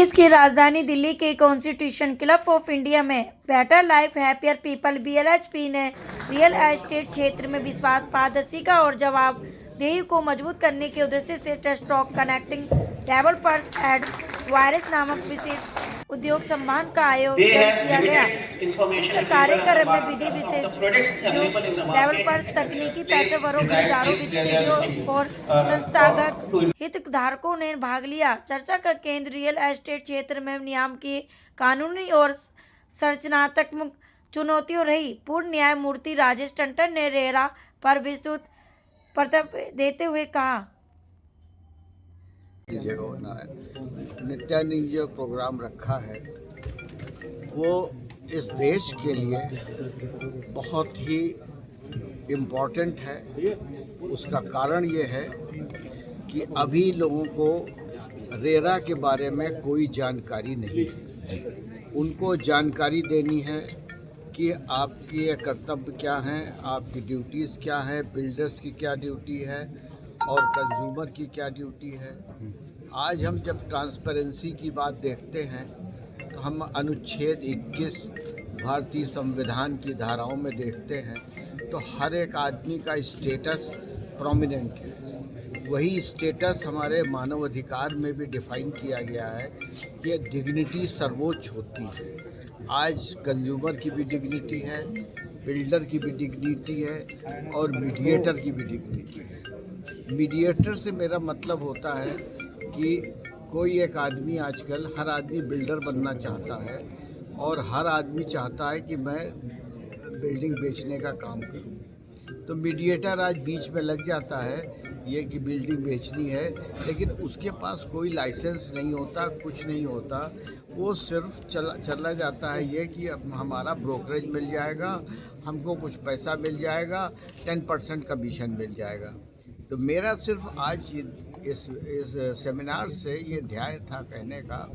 देश की राजधानी दिल्ली के कॉन्स्टिट्यूशन क्लब ऑफ इंडिया में better life happier people BLHP ने रियल एस्टेट क्षेत्र में विश्वास, पारदर्शिता और जवाबदेही को मजबूत करने के उद्देश्य से trust of connecting developers and virus नामक विशेष उद्योग सम्मान का आयोजन किया गया। इस कार्यक्रम में विधि विशेष डेवलपर्स, तकनीकी पेशेवरों, खरीदारों, वित्तीय और संस्थागत हितधारकों ने भाग लिया। चर्चा का केंद्र रियल एस्टेट क्षेत्र में नियम की कानूनी और संरचनात्मक चुनौतियों रही। पूर्व न्यायमूर्ति राजेश टंडन ने रेरा पर विस्तृत प्रस्ताव देते हुए कहा, नित्यानंद ने जो प्रोग्राम रखा है वो इस देश के लिए बहुत ही इम्पोर्टेंट है। उसका कारण ये है कि अभी लोगों को रेरा के बारे में कोई जानकारी नहीं है। उनको जानकारी देनी है कि आपकी ये कर्तव्य क्या हैं, आपकी ड्यूटीज़ क्या हैं, बिल्डर्स की क्या ड्यूटी है और कंज्यूमर की क्या ड्यूटी है। आज हम जब ट्रांसपेरेंसी की बात देखते हैं तो हम अनुच्छेद 21 भारतीय संविधान की धाराओं में देखते हैं तो हर एक आदमी का स्टेटस प्रोमिनेंट है। वही स्टेटस हमारे मानव अधिकार में भी डिफाइन किया गया है कि डिग्निटी सर्वोच्च होती है। आज कंज्यूमर की भी डिग्निटी है, बिल्डर की भी डिग्निटी है और मीडिएटर की भी डिग्निटी है। मीडिएटर से मेरा मतलब होता है कि कोई एक आदमी, आजकल हर आदमी बिल्डर बनना चाहता है और हर आदमी चाहता है कि मैं बिल्डिंग बेचने का काम करूं। तो मीडिएटर आज बीच में लग जाता है ये कि बिल्डिंग बेचनी है, लेकिन उसके पास कोई लाइसेंस नहीं होता, कुछ नहीं होता। वो सिर्फ चला जाता है ये कि हमारा ब्रोकरेज मिल जाएगा, हमको कुछ पैसा मिल जाएगा, 10% कमीशन मिल जाएगा। तो मेरा सिर्फ आज इस सेमिनार से ये ध्यान था कहने का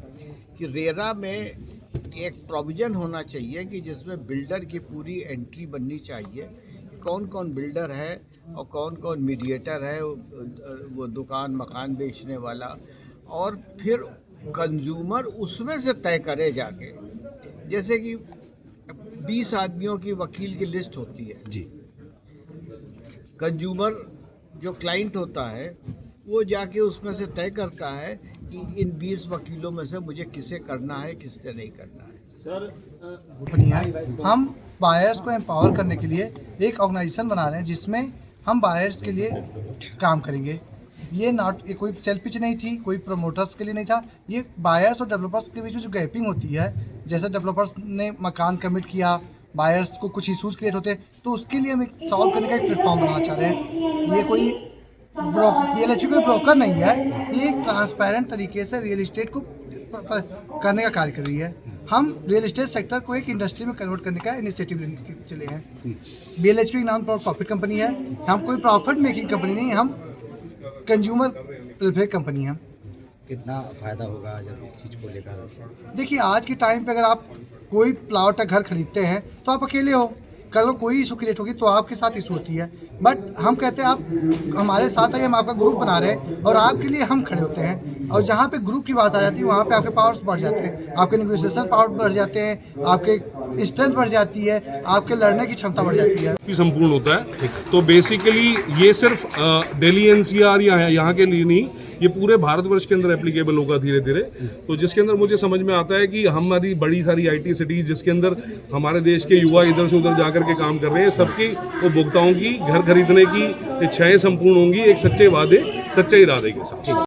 कि रेरा में एक प्रोविज़न होना चाहिए कि जिसमें बिल्डर की पूरी एंट्री बननी चाहिए कि कौन कौन बिल्डर है और कौन कौन मीडिएटर है, वो दुकान मकान बेचने वाला, और फिर कंज्यूमर उसमें से तय करे जाके। जैसे कि 20 आदमियों की वकील की लिस्ट होती है जी। कंज्यूमर जो क्लाइंट होता है वो जाके उसमें से तय करता है कि इन 20 वकीलों में से मुझे किसे करना है, किससे नहीं करना है। सर, हम बायर्स को एम्पावर करने के लिए एक ऑर्गेनाइजेशन बना रहे हैं जिसमें हम बायर्स के लिए काम करेंगे। ये कोई सेल पिच नहीं थी, कोई प्रमोटर्स के लिए नहीं था। ये बायर्स और डेवलपर्स के बीच में जो गैपिंग होती है, जैसे डेवलपर्स ने मकान कमिट किया, बायर्स को कुछ इशूज़ क्रिएट होते हैं, तो उसके लिए हम एक सॉल्व करने का एक प्लेटफॉर्म बनाना चाह रहे हैं। ये कोई BLHP कोई ब्रोकर नहीं है, ये एक ट्रांसपेरेंट तरीके से रियल इस्टेट को करने का कार्य कर रही है। हम रियल इस्टेट सेक्टर को एक इंडस्ट्री में कन्वर्ट करने का इनिशिएटिव लेने चले हैं। BLHP नॉन प्रॉफिट कंपनी है, हम कोई प्रॉफिट मेकिंग कंपनी नहीं, हम कंज्यूमर वेलफेयर कंपनी है। कितना फ़ायदा होगा जब इस चीज़ को लेकर? देखिए, आज के टाइम पे अगर आप कोई प्लॉट या घर खरीदते हैं तो आप अकेले हो, कल कोई इशू क्रिएट होगी तो आपके साथ इशू होती है। बट हम कहते हैं आप हमारे साथ आइए, हम आपका ग्रुप बना रहे हैं और आपके लिए हम खड़े होते हैं। और जहाँ पे ग्रुप की बात आ जाती है वहाँ पे आपके पावर्स बढ़ जाते हैं, आपके नेगोशिएशन पावर बढ़ जाते हैं, आपके स्ट्रेंथ बढ़ जाती है, आपके लड़ने की क्षमता बढ़ जाती है। संपूर्ण होता है। तो बेसिकली ये सिर्फ दिल्ली NCR या यहाँ के लिए नहीं, ये पूरे भारतवर्ष के अंदर एप्लीकेबल होगा धीरे धीरे। तो जिसके अंदर मुझे समझ में आता है कि हमारी बड़ी सारी IT सिटीज़ जिसके अंदर हमारे देश के युवा इधर से उधर जाकर के काम कर रहे हैं, सबकी उपभोक्ताओं की घर खरीदने की इच्छाएं संपूर्ण होंगी एक सच्चे वादे, सच्चे इरादे के साथ।